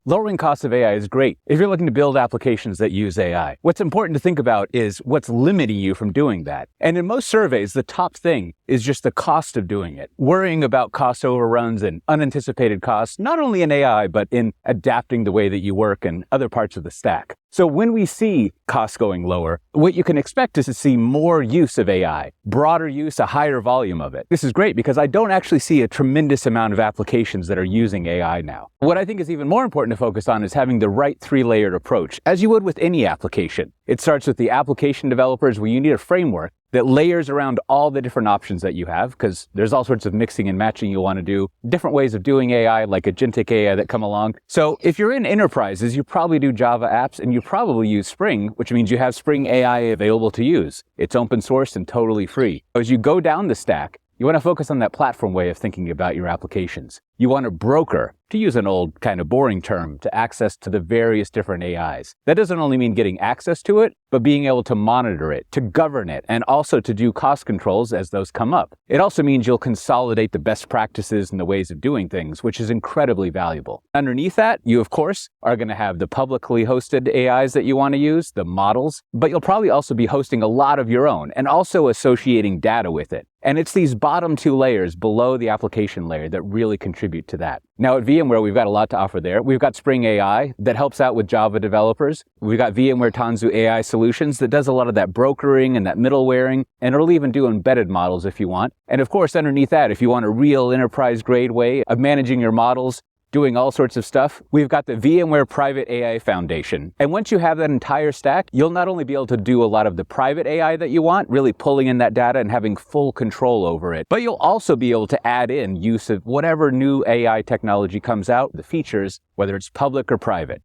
Lowering costs of AI is great if you're looking to build applications that use AI. What's important to think about is what's limiting you from doing that. And in most surveys, the top thing is just the cost of doing it. Worrying about cost overruns and unanticipated costs, not only in AI, but in adapting the way that you work and other parts of the stack. So when we see costs going lower, what you can expect is to see more use of AI, broader use, a higher volume of it. This is great because I don't actually see a tremendous amount of applications that are using AI now. What I think is even more important to focus on is having the right three-layered approach, as you would with any application. It starts with the application developers where you need a framework that layers around all the different options that you have, because there's all sorts of mixing and matching you want to do, different ways of doing AI, like agentic AI that come along. So if you're in enterprises, you probably do Java apps and you probably use Spring, which means you have Spring AI available to use. It's open source and totally free. As you go down the stack, you want to focus on that platform way of thinking about your applications. You want a broker, to use an old kind of boring term, to access to the various different AIs. That doesn't only mean getting access to it, but being able to monitor it, to govern it, and also to do cost controls as those come up. It also means you'll consolidate the best practices and the ways of doing things, which is incredibly valuable. Underneath that, you of course are going to have the publicly hosted AIs that you want to use, the models, but you'll probably also be hosting a lot of your own and also associating data with it. And it's these bottom two layers below the application layer that really contribute to that. Now at VMware, we've got a lot to offer there. We've got Spring AI that helps out with Java developers. We've got VMware Tanzu AI Solutions that does a lot of that brokering and that middlewaring, and it'll even do embedded models if you want. And of course, underneath that, if you want a real enterprise-grade way of managing your models, doing all sorts of stuff, we've got the VMware Private AI Foundation. And once you have that entire stack, you'll not only be able to do a lot of the private AI that you want, really pulling in that data and having full control over it, but you'll also be able to add in use of whatever new AI technology comes out, the features, whether it's public or private.